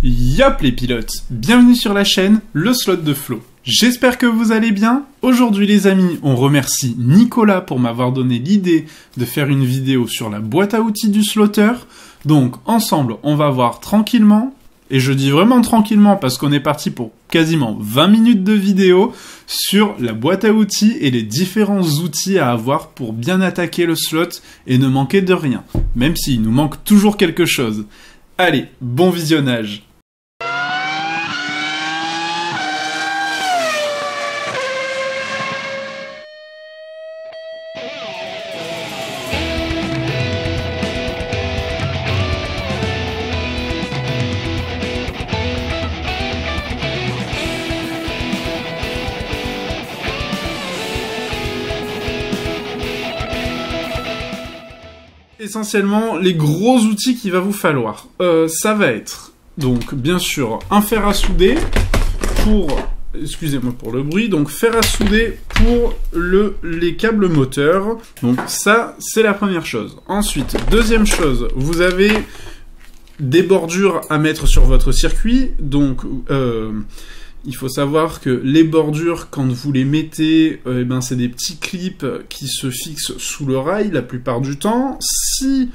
Yop les pilotes, bienvenue sur la chaîne, le slot de Flo. J'espère que vous allez bien. Aujourd'hui les amis, on remercie Nicolas pour m'avoir donné l'idée de faire une vidéo sur la boîte à outils du slotter. Donc ensemble, on va voir tranquillement, et je dis vraiment tranquillement parce qu'on est parti pour quasiment 20 minutes de vidéo sur la boîte à outils et les différents outils à avoir pour bien attaquer le slot et ne manquer de rien, même s'il nous manque toujours quelque chose. Allez, bon visionnage. Essentiellement, les gros outils qu'il va vous falloir, ça va être, donc, bien sûr, un fer à souder pour, excusez-moi pour le bruit, donc fer à souder pour les câbles moteurs. Donc ça, c'est la première chose. Ensuite, deuxième chose, vous avez des bordures à mettre sur votre circuit, donc il faut savoir que les bordures, quand vous les mettez, c'est des petits clips qui se fixent sous le rail la plupart du temps. Si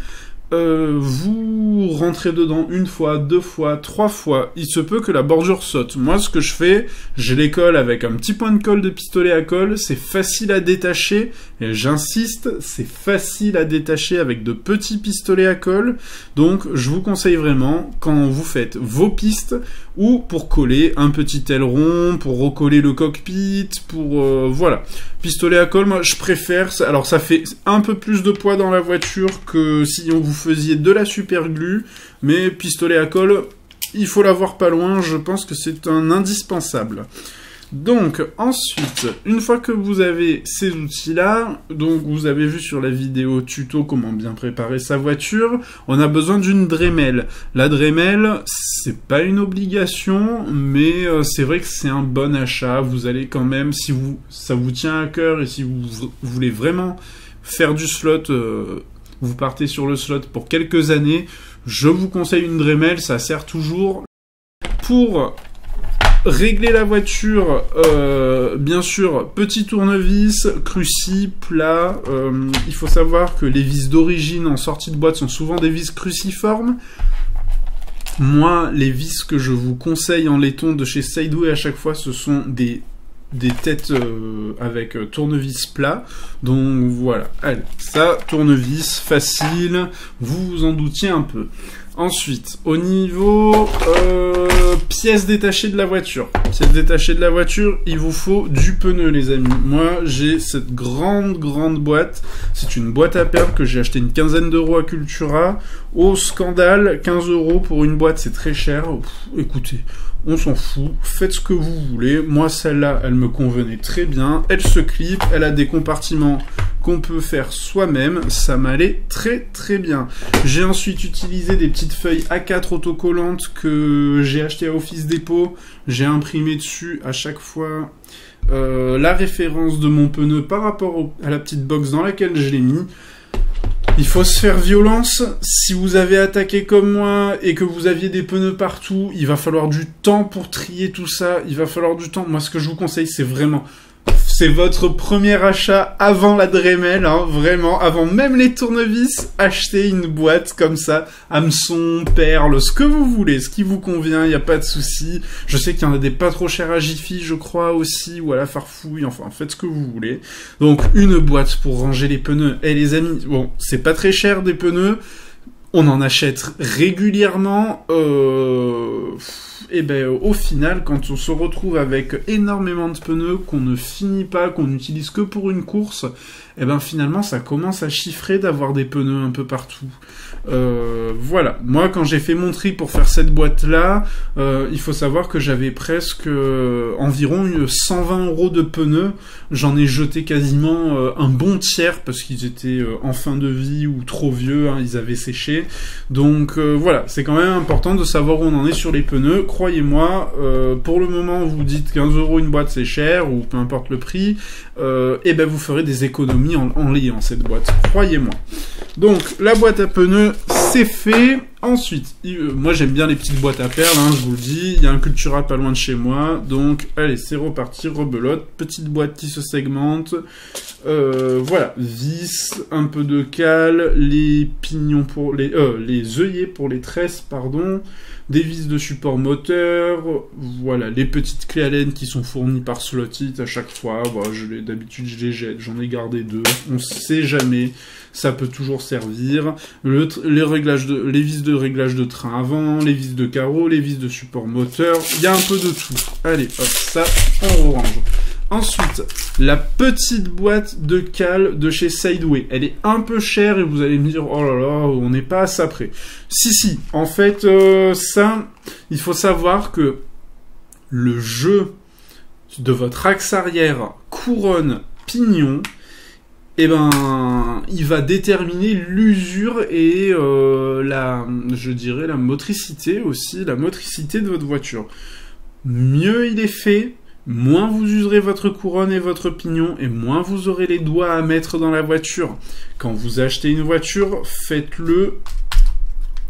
vous rentrez dedans une fois, deux fois, trois fois, il se peut que la bordure saute. Moi, ce que je fais, je les colle avec un petit point de colle de pistolet à colle. C'est facile à détacher, et j'insiste, c'est facile à détacher avec de petits pistolets à colle. Donc, je vous conseille vraiment, quand vous faites vos pistes, ou pour coller un petit aileron, pour recoller le cockpit, pour... voilà. Pistolet à colle, moi, je préfère... Alors, ça fait un peu plus de poids dans la voiture que si vous faisiez de la super glue, mais pistolet à colle, il faut l'avoir pas loin, je pense que c'est un indispensable. Donc, ensuite, une fois que vous avez ces outils-là, donc vous avez vu sur la vidéo tuto comment bien préparer sa voiture, on a besoin d'une Dremel. La Dremel, c'est pas une obligation, mais c'est vrai que c'est un bon achat. Vous allez quand même, si ça vous tient à cœur et si vous voulez vraiment faire du slot, vous partez sur le slot pour quelques années, je vous conseille une Dremel, ça sert toujours pour... régler la voiture, bien sûr, petit tournevis, cruci, plat. Il faut savoir que les vis d'origine en sortie de boîte sont souvent des vis cruciformes. Moi, les vis que je vous conseille en laiton de chez Sideway à chaque fois, ce sont des têtes avec tournevis plat. Donc voilà, allez, ça, tournevis, facile, vous vous en doutiez un peu. Ensuite, au niveau pièces détachées de la voiture. Pièces détachées de la voiture, il vous faut du pneu, les amis. Moi, j'ai cette grande boîte. C'est une boîte à perles que j'ai acheté une quinzaine d'euros à Cultura. Au scandale, 15 euros pour une boîte, c'est très cher. Écoutez, on s'en fout. Faites ce que vous voulez. Moi, celle-là, elle me convenait très bien. Elle se clip. Elle a des compartiments qu'on peut faire soi-même, ça m'allait très bien. J'ai ensuite utilisé des petites feuilles A4 autocollantes que j'ai achetées à Office Dépôt. J'ai imprimé dessus à chaque fois la référence de mon pneu par rapport à la petite box dans laquelle je l'ai mis. Il faut se faire violence. Si vous avez attaqué comme moi et que vous aviez des pneus partout, il va falloir du temps pour trier tout ça. Il va falloir du temps. Moi, ce que je vous conseille, c'est vraiment... c'est votre premier achat avant la Dremel, hein, vraiment, avant même les tournevis, achetez une boîte comme ça, hameçon, perles, ce que vous voulez, ce qui vous convient, il n'y a pas de souci. Je sais qu'il y en a des pas trop chers à Jiffy, je crois aussi, ou à la Farfouille, enfin, faites ce que vous voulez. Donc, une boîte pour ranger les pneus. Et les amis, bon, c'est pas très cher des pneus, on en achète régulièrement, et au final, quand on se retrouve avec énormément de pneus qu'on ne finit pas, qu'on n'utilise que pour une course, finalement, ça commence à chiffrer d'avoir des pneus un peu partout. Voilà. Moi, quand j'ai fait mon tri pour faire cette boîte-là, il faut savoir que j'avais presque environ 120 euros de pneus. J'en ai jeté quasiment un bon tiers parce qu'ils étaient en fin de vie ou trop vieux, hein, ils avaient séché. Donc voilà, c'est quand même important de savoir où on en est sur les pneus. Croyez-moi, pour le moment, vous dites 15 euros une boîte, c'est cher, ou peu importe le prix, vous ferez des économies en liant cette boîte, croyez-moi. Donc, la boîte à pneus, c'est fait. Ensuite, moi j'aime bien les petites boîtes à perles, hein, je vous le dis. Il y a un Cultura pas loin de chez moi. Donc, allez, c'est reparti, rebelote. Petite boîte qui se segmente. Voilà, vis, un peu de cale, les pignons pour les œillets pour les tresses, pardon. Des vis de support moteur. Voilà, les petites clés Allen qui sont fournies par Slottit à chaque fois. Voilà, d'habitude, je les jette. J'en ai gardé 2. On sait jamais. Ça peut toujours servir. Les vis de réglage de train avant, les vis de carreau, les vis de support moteur. Il y a un peu de tout. Allez, hop, ça, on range. Ensuite, la petite boîte de cale de chez Sideway. Elle est un peu chère et vous allez me dire, oh là là, on n'est pas à ça près. Si. En fait, ça, il faut savoir que le jeu de votre axe arrière, couronne, pignon, eh ben, il va déterminer l'usure et la motricité aussi, la motricité de votre voiture. Mieux il est fait, moins vous userez votre couronne et votre pignon, et moins vous aurez les doigts à mettre dans la voiture. Quand vous achetez une voiture, faites-le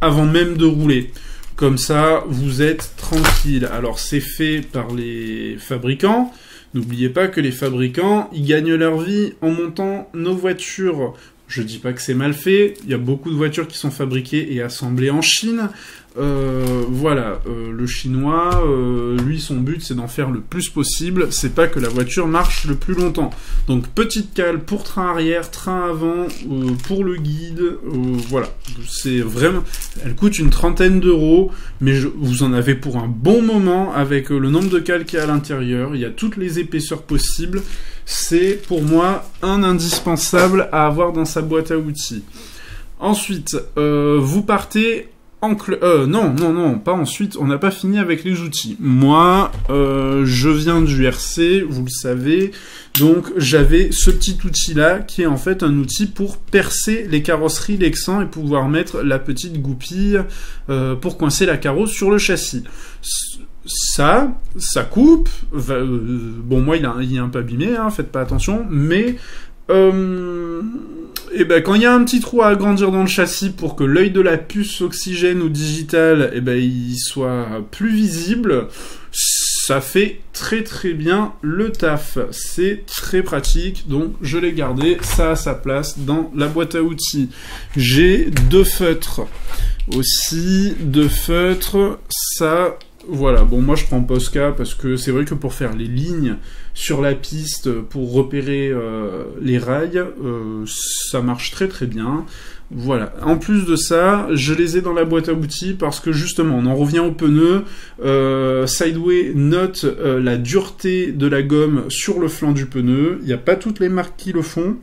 avant même de rouler. Comme ça, vous êtes tranquille. Alors, c'est fait par les fabricants. N'oubliez pas que les fabricants, ils gagnent leur vie en montant nos voitures. Je dis pas que c'est mal fait. Il y a beaucoup de voitures qui sont fabriquées et assemblées en Chine. Voilà, le chinois, lui, son but, c'est d'en faire le plus possible. C'est pas que la voiture marche le plus longtemps. Donc, petite cale pour train arrière, train avant, pour le guide. Voilà, c'est vraiment... Elle coûte une 30aine d'euros, mais vous en avez pour un bon moment avec le nombre de cales qu'il y a à l'intérieur. Il y a toutes les épaisseurs possibles. C'est, pour moi, un indispensable à avoir dans sa boîte à outils. Ensuite, vous partez... non, pas ensuite, on n'a pas fini avec les outils. Moi, je viens du RC, vous le savez, donc j'avais ce petit outil-là, qui est en fait un outil pour percer les carrosseries Lexan et pouvoir mettre la petite goupille pour coincer la carrosse sur le châssis. Ça coupe, bon moi il est un peu abîmé, hein, faites pas attention, mais... et ben quand il y a un petit trou à agrandir dans le châssis pour que l'œil de la puce oxygène ou digital il soit plus visible, ça fait très très bien le taf. C'est très pratique, donc je l'ai gardé, ça a sa place dans la boîte à outils. J'ai 2 feutres aussi, 2 feutres, ça... Voilà, bon moi je prends Posca parce que c'est vrai que pour faire les lignes sur la piste, pour repérer les rails, ça marche très très bien. Voilà, en plus de ça, je les ai dans la boîte à outils parce que justement, on en revient aux pneus, Sideway note la dureté de la gomme sur le flanc du pneu, il n'y a pas toutes les marques qui le font.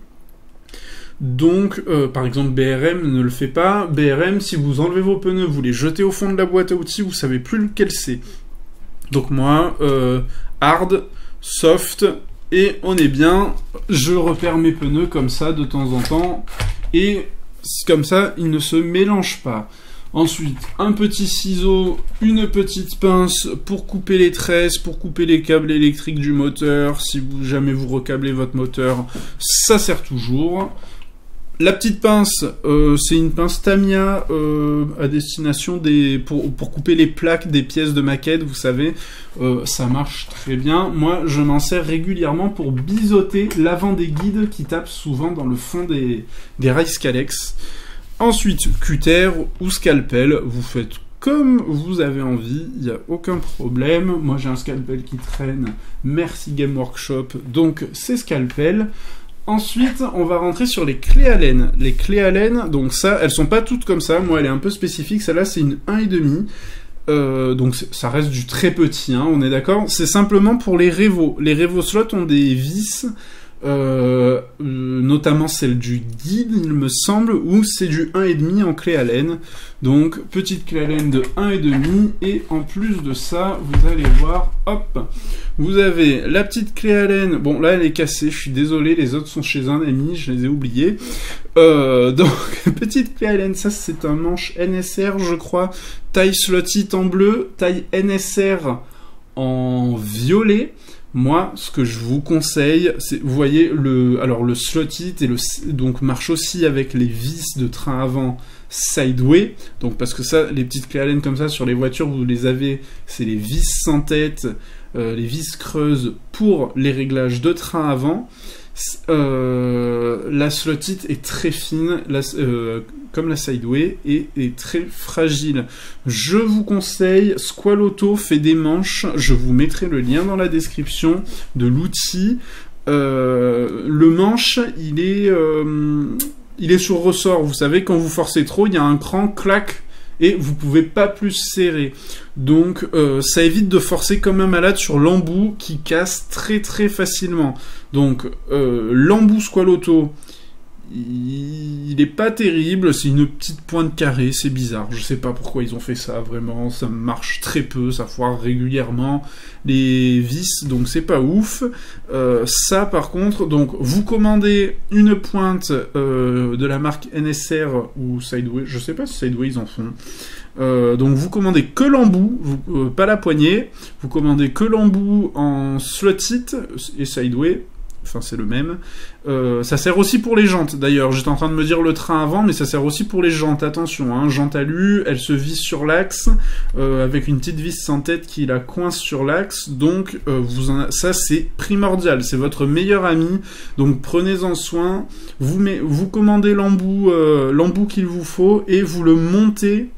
Donc, par exemple, BRM ne le fait pas. BRM, si vous enlevez vos pneus, vous les jetez au fond de la boîte à outils, vous savez plus lequel c'est. Donc moi, hard, soft, et on est bien. Je repère mes pneus comme ça de temps en temps, et comme ça, ils ne se mélangent pas. Ensuite, un petit ciseau, une petite pince pour couper les tresses, pour couper les câbles électriques du moteur. Si jamais vous recablez votre moteur, ça sert toujours. La petite pince, c'est une pince Tamiya à destination pour couper les plaques des pièces de maquette, vous savez, ça marche très bien. Moi, je m'en sers régulièrement pour biseauter l'avant des guides qui tapent souvent dans le fond des rails Scalex. Ensuite, cutter ou scalpel, vous faites comme vous avez envie, il n'y a aucun problème. Moi, j'ai un scalpel qui traîne, merci Game Workshop, donc c'est scalpel. Ensuite, on va rentrer sur les clés Allen. Les clés Allen, donc ça, elles sont pas toutes comme ça. Moi, elle est un peu spécifique. Celle-là, c'est une 1,5. Donc, ça reste du très petit, hein, on est d'accord. C'est simplement pour les Revo. Les Revo Slot ont des vis, notamment celle du guide, il me semble, où c'est du 1,5 en clé Allen. Donc, petite clé Allen de 1,5. Et en plus de ça, vous allez voir, hop, vous avez la petite clé Allen. Bon, là, elle est cassée, je suis désolé, les autres sont chez un ami, je les ai oubliés. Donc, petite clé Allen, ça, c'est un manche NSR, je crois. Taille Slottit en bleu, taille NSR en violet. Moi, ce que je vous conseille, c'est, vous voyez, le slot-it donc marche aussi avec les vis de train avant sideway. Donc parce que ça, les petites clés Allen comme ça sur les voitures, vous les avez, c'est les vis sans tête, les vis creuses pour les réglages de train avant. La slot-it est très fine, comme la sideway, et est très fragile. Je vous conseille, Squall Auto fait des manches, je vous mettrai le lien dans la description de l'outil. Le manche, il est sur ressort, vous savez, quand vous forcez trop, il y a un cran, clac, et vous pouvez pas plus serrer. Donc ça évite de forcer comme un malade sur l'embout qui casse très très facilement. Donc l'embout Squall Auto, il est pas terrible, c'est une petite pointe carrée, c'est bizarre, je sais pas pourquoi ils ont fait ça, vraiment, ça marche très peu, ça foire régulièrement les vis, donc c'est pas ouf. Ça par contre, donc vous commandez une pointe de la marque NSR ou Sideway, je sais pas si Sideway ils en font. Donc vous commandez que l'embout, pas la poignée, vous commandez que l'embout en slot-it et Sideway. Enfin, c'est le même. Ça sert aussi pour les jantes, d'ailleurs. J'étais en train de me dire le train avant, mais ça sert aussi pour les jantes. Attention, hein, jante alu, elle se visse sur l'axe, avec une petite vis sans tête qui la coince sur l'axe. Donc, ça, c'est primordial. C'est votre meilleur ami. Donc, prenez-en soin. Vous commandez l'embout qu'il vous faut et vous le montez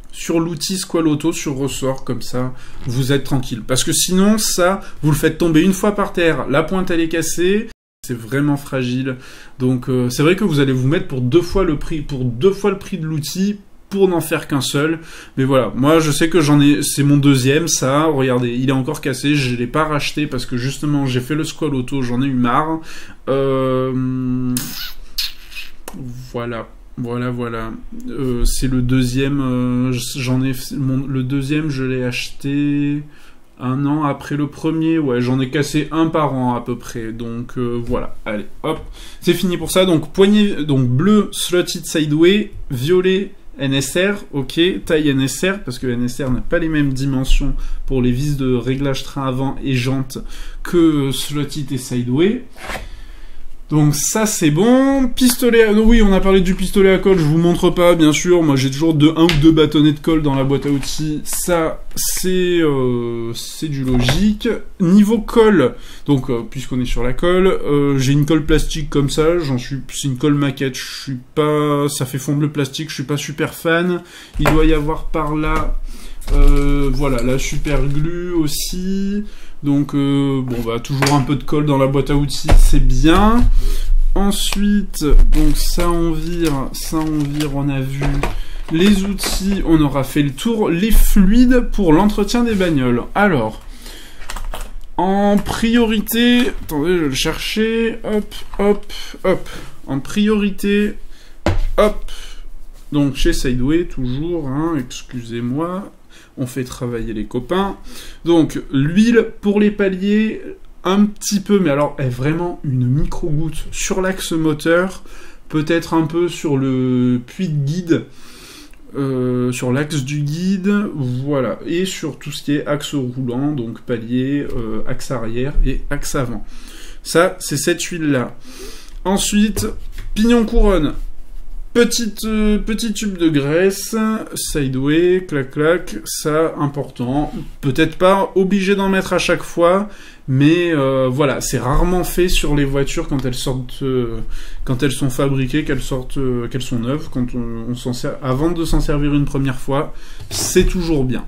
sur l'outil Squall Auto sur ressort, comme ça vous êtes tranquille, parce que sinon ça vous le faites tomber une fois par terre, la pointe elle est cassée, c'est vraiment fragile. Donc c'est vrai que vous allez vous mettre pour deux fois le prix de l'outil pour n'en faire qu'un seul, mais voilà, moi je sais que c'est mon deuxième, ça, regardez, il est encore cassé, je l'ai pas racheté parce que justement j'ai fait le Squall Auto, j'en ai eu marre. Voilà. C'est le deuxième. Le deuxième, je l'ai acheté un an après le premier. Ouais, j'en ai cassé un par an à peu près. Donc voilà. Allez, hop, c'est fini pour ça. Donc poignée, donc bleu, slot-it sideway, violet. NSR, ok, taille NSR, parce que NSR n'a pas les mêmes dimensions pour les vis de réglage train avant et jante que slot-it et sideway. Donc ça c'est bon. Pistolet, oui, on a parlé du pistolet à colle, je vous montre pas bien sûr, moi j'ai toujours un ou deux bâtonnets de colle dans la boîte à outils, ça c'est du logique. Niveau colle, donc puisqu'on est sur la colle, j'ai une colle plastique comme ça, c'est une colle maquette, ça fait fondre le plastique, je suis pas super fan. Il doit y avoir par là voilà, la super glue aussi. Donc toujours un peu de colle dans la boîte à outils, c'est bien. Ensuite, donc ça on vire, on a vu les outils, on aura fait le tour. Les fluides pour l'entretien des bagnoles. Alors, en priorité, attendez, je vais le chercher, hop. En priorité, hop. Donc chez Sideway, toujours, hein, excusez-moi. On fait travailler les copains. Donc, l'huile pour les paliers, un petit peu, mais alors, vraiment une micro-goutte sur l'axe moteur, peut-être un peu sur le puits de guide, sur l'axe du guide, voilà, et sur tout ce qui est axe roulant, donc palier, axe arrière et axe avant. Ça, c'est cette huile-là. Ensuite, pignon couronne. Petit tube de graisse, sideway, clac, ça, important. Peut-être pas obligé d'en mettre à chaque fois, mais voilà, c'est rarement fait sur les voitures quand elles sortent, quand elles sont fabriquées, qu'elles sont neuves, quand on s'en sert, avant de s'en servir une première fois, c'est toujours bien.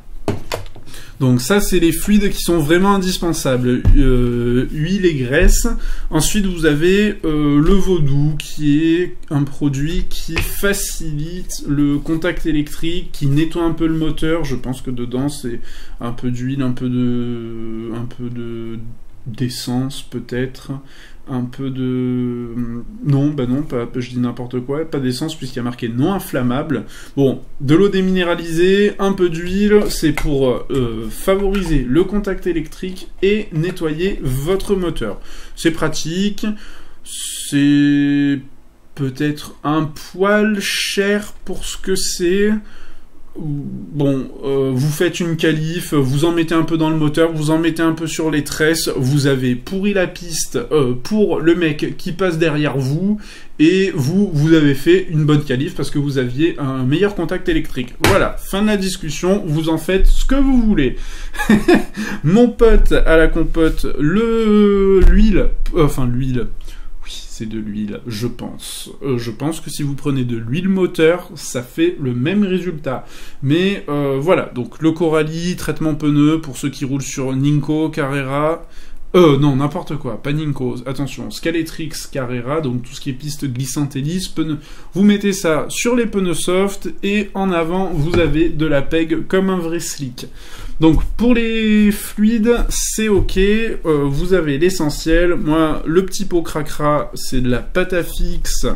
Donc ça, c'est les fluides qui sont vraiment indispensables. Huile et graisse. Ensuite, vous avez le Vaudou, qui est un produit qui facilite le contact électrique, qui nettoie un peu le moteur. Je pense que dedans, c'est un peu d'huile, un peu d'essence peut-être, un peu de... Non, je dis n'importe quoi, pas d'essence puisqu'il y a marqué non inflammable. Bon, de l'eau déminéralisée, un peu d'huile, c'est pour favoriser le contact électrique et nettoyer votre moteur. C'est pratique, c'est peut-être un poil cher pour ce que c'est. bon, vous faites une qualif, vous en mettez un peu dans le moteur, vous en mettez un peu sur les tresses, vous avez pourri la piste pour le mec qui passe derrière vous, et vous avez fait une bonne qualif parce que vous aviez un meilleur contact électrique. Voilà, fin de la discussion, vous en faites ce que vous voulez. Mon pote à la compote, l'huile, c'est de l'huile, je pense. Je pense que si vous prenez de l'huile moteur, ça fait le même résultat. Mais voilà, donc le Coralie, traitement pneu pour ceux qui roulent sur Ninco, Carrera. Non, n'importe quoi, pas Ninco, attention, Scaletrix, Carrera, donc tout ce qui est piste glissante et lisse, pneus. Vous mettez ça sur les pneus soft et en avant, vous avez de la PEG comme un vrai slick. Donc pour les fluides, c'est ok, vous avez l'essentiel. Moi, le petit pot cracra, c'est de la pâte à fixe.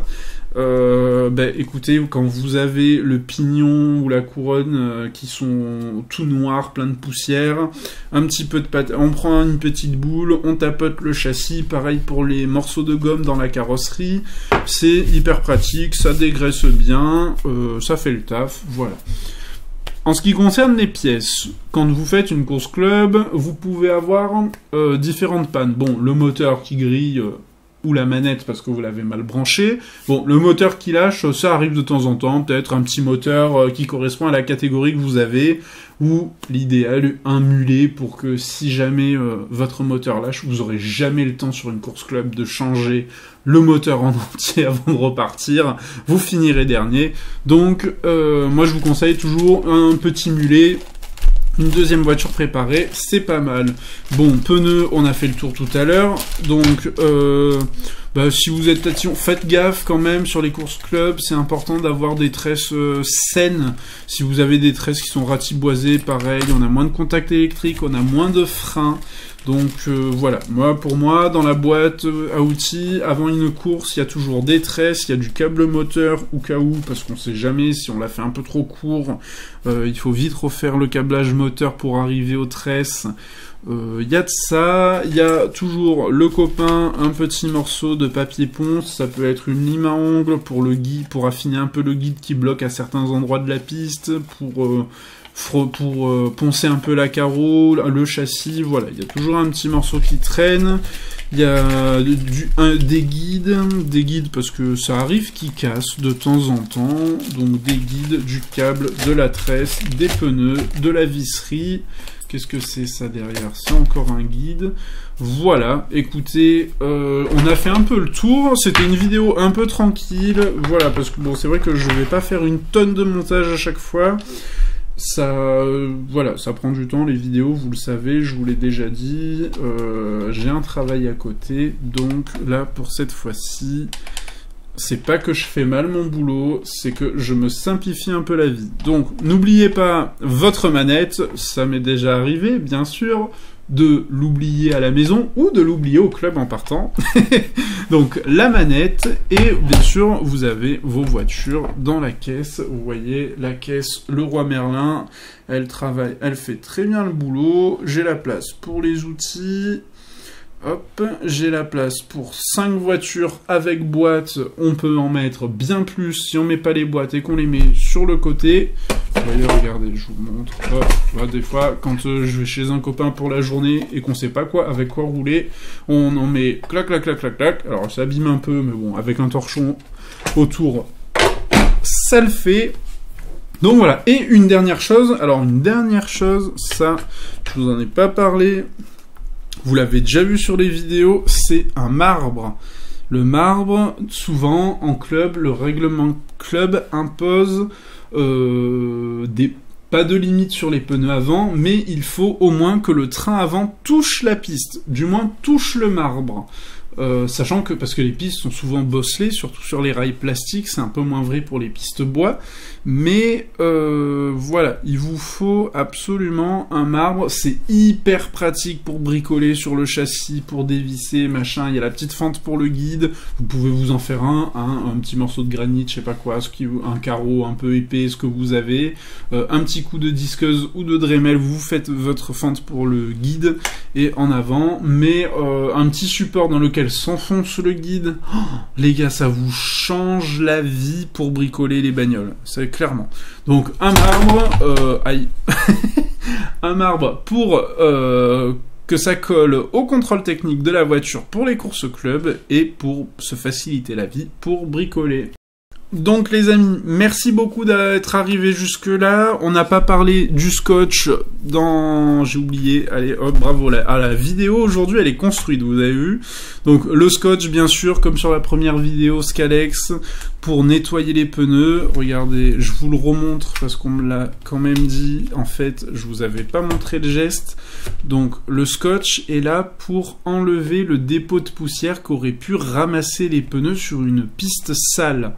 Écoutez, quand vous avez le pignon ou la couronne qui sont tout noirs, plein de poussière, un petit peu de pâte, on prend une petite boule, on tapote le châssis, pareil pour les morceaux de gomme dans la carrosserie, c'est hyper pratique, ça dégraisse bien, ça fait le taf, voilà. En ce qui concerne les pièces, quand vous faites une course club, vous pouvez avoir différentes pannes. Bon, le moteur qui grille ou la manette parce que vous l'avez mal branché. Bon, le moteur qui lâche, ça arrive de temps en temps. Peut-être un petit moteur qui correspond à la catégorie que vous avez, ou l'idéal, un mulet pour que si jamais votre moteur lâche, vous aurez jamais le temps sur une course club de changer le moteur en entier avant de repartir. Vous finirez dernier. Donc, moi je vous conseille toujours un petit mulet. Une deuxième voiture préparée, c'est pas mal. Bon, pneus, on a fait le tour tout à l'heure. Donc, si vous êtes tatillon, faites gaffe quand même sur les courses club. C'est important d'avoir des tresses saines. Si vous avez des tresses qui sont ratiboisées, pareil, on a moins de contact électrique, on a moins de freins. Donc voilà, pour moi, dans la boîte à outils, avant une course, il y a toujours des tresses, il y a du câble moteur au cas où, parce qu'on sait jamais si on l'a fait un peu trop court, il faut vite refaire le câblage moteur pour arriver aux tresses. Il y a de ça, il y a toujours le copain, un petit morceau de papier ponce, ça peut être une lime à ongles pour le guide, pour affiner un peu le guide qui bloque à certains endroits de la piste, pour poncer un peu la carreau, le châssis, voilà, il y a toujours un petit morceau qui traîne. Il y a des guides parce que ça arrive qui cassent de temps en temps, donc des guides, du câble, de la tresse, des pneus, de la visserie. Qu'est-ce que c'est ça derrière? C'est encore un guide. Voilà, écoutez, on a fait un peu le tour. C'était une vidéo un peu tranquille. Voilà, parce que bon, c'est vrai que je vais pas faire une tonne de montage à chaque fois. Ça, voilà, ça prend du temps les vidéos, vous le savez, je vous l'ai déjà dit. J'ai un travail à côté, donc là pour cette fois-ci, c'est pas que je fais mal mon boulot, c'est que je me simplifie un peu la vie. Donc n'oubliez pas votre manette, ça m'est déjà arrivé, bien sûr, de l'oublier à la maison ou de l'oublier au club en partant. Donc la manette, et bien sûr vous avez vos voitures dans la caisse. Vous voyez la caisse Leroy Merlin, elle travaille, elle fait très bien le boulot. J'ai la place pour les outils. Hop, j'ai la place pour 5 voitures avec boîte. On peut en mettre bien plus si on met pas les boîtes et qu'on les met sur le côté. Vous voyez, regardez, je vous montre. Hop, là, des fois, quand je vais chez un copain pour la journée et qu'on sait pas avec quoi rouler, on en met clac, clac, clac, clac, clac. Alors, ça abîme un peu, mais bon, avec un torchon autour, ça le fait. Donc voilà. Et une dernière chose. Alors, une dernière chose, ça, je vous en ai pas parlé. Vous l'avez déjà vu sur les vidéos, c'est un marbre. Le marbre, souvent, en club, le règlement club impose pas de limite sur les pneus avant, mais il faut au moins que le train avant touche la piste, du moins touche le marbre. Sachant que, parce que les pistes sont souvent bosselées, surtout sur les rails plastiques, c'est un peu moins vrai pour les pistes bois, mais voilà, il vous faut absolument un marbre, c'est hyper pratique pour bricoler sur le châssis, pour dévisser, machin, il y a la petite fente pour le guide, vous pouvez vous en faire un petit morceau de granit, je sais pas quoi, un carreau un peu épais, ce que vous avez, un petit coup de disqueuse ou de Dremel, vous faites votre fente pour le guide, et en avant, mais un petit support dans lequel qu'elle s'enfonce le guide. Oh, les gars, ça vous change la vie pour bricoler les bagnoles. C'est clairement. Donc, un marbre... aïe. Un marbre pour... que ça colle au contrôle technique de la voiture pour les courses club et pour se faciliter la vie pour bricoler. Donc les amis, merci beaucoup d'être arrivés jusque là. On n'a pas parlé du scotch dans... J'ai oublié. Allez, hop, bravo. La vidéo aujourd'hui, elle est construite, vous avez vu. Donc le scotch, bien sûr, comme sur la première vidéo Scalex, pour nettoyer les pneus. Regardez, je vous le remontre parce qu'on me l'a quand même dit. En fait, je vous avais pas montré le geste. Donc le scotch est là pour enlever le dépôt de poussière qu'aurait pu ramasser les pneus sur une piste sale.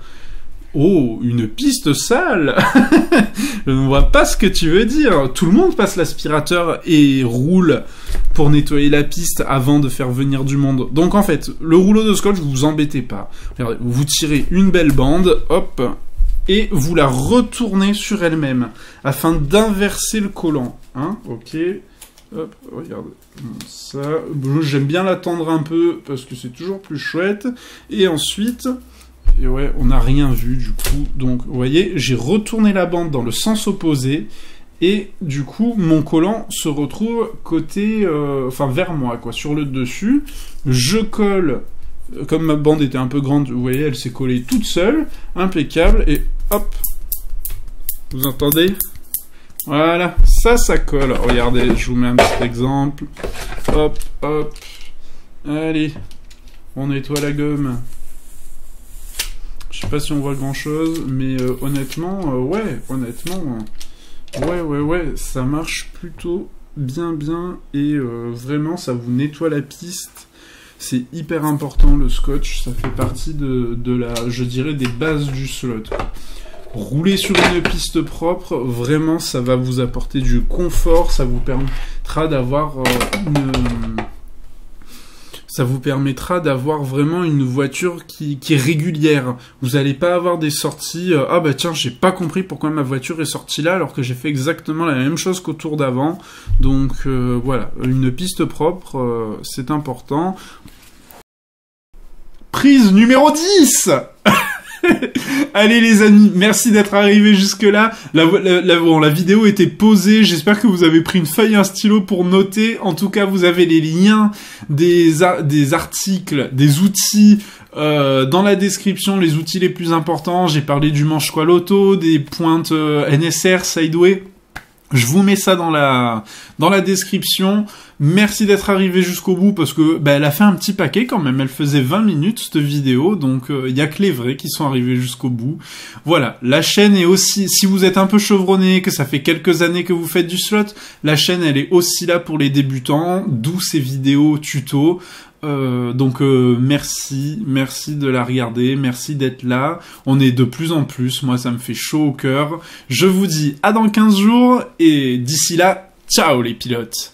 Oh, une piste sale. Je ne vois pas ce que tu veux dire. Tout le monde passe l'aspirateur et roule pour nettoyer la piste avant de faire venir du monde. Donc en fait, le rouleau de scotch, vous vous embêtez pas. Regardez, vous tirez une belle bande, hop, et vous la retournez sur elle-même afin d'inverser le collant. Hein, ok. Hop, regardez. Ça, j'aime bien l'attendre un peu parce que c'est toujours plus chouette. Et ensuite... Et ouais, on n'a rien vu du coup. Donc, vous voyez, j'ai retourné la bande dans le sens opposé. Et du coup, mon collant se retrouve côté... Enfin, vers moi, quoi, sur le dessus. Je colle... Comme ma bande était un peu grande, vous voyez, elle s'est collée toute seule. Impeccable. Et hop. Vous entendez ? Voilà. Ça colle. Regardez, je vous mets un petit exemple. Hop, hop. Allez. On nettoie la gomme. Je sais pas si on voit grand chose, mais honnêtement, ouais, ça marche plutôt bien, et vraiment, ça vous nettoie la piste. C'est hyper important, le scotch, ça fait partie de la, je dirais, des bases du slot. Rouler sur une piste propre, vraiment, ça va vous apporter du confort, ça vous permettra d'avoir ça vous permettra d'avoir vraiment une voiture qui est régulière. Vous n'allez pas avoir des sorties « Ah bah tiens, j'ai pas compris pourquoi ma voiture est sortie là alors que j'ai fait exactement la même chose qu'au tour d'avant. » Donc voilà, une piste propre, c'est important. Prise numéro 10. Allez les amis, merci d'être arrivés jusque-là. La vidéo était posée, j'espère que vous avez pris une feuille et un stylo pour noter. En tout cas, vous avez les liens des articles, des outils dans la description, les outils les plus importants. J'ai parlé du manche Squall Auto, des pointes NSR, Sideway. Je vous mets ça dans la description. Merci d'être arrivé jusqu'au bout parce que elle a fait un petit paquet quand même. Elle faisait 20 minutes cette vidéo, donc il y a que les vrais qui sont arrivés jusqu'au bout. Voilà, la chaîne est aussi, si vous êtes un peu chevronné, que ça fait quelques années que vous faites du slot, la chaîne elle est aussi là pour les débutants, d'où ces vidéos tuto. Donc merci de la regarder, merci d'être là, on est de plus en plus, moi ça me fait chaud au cœur. Je vous dis à dans 15 jours et d'ici là, ciao les pilotes.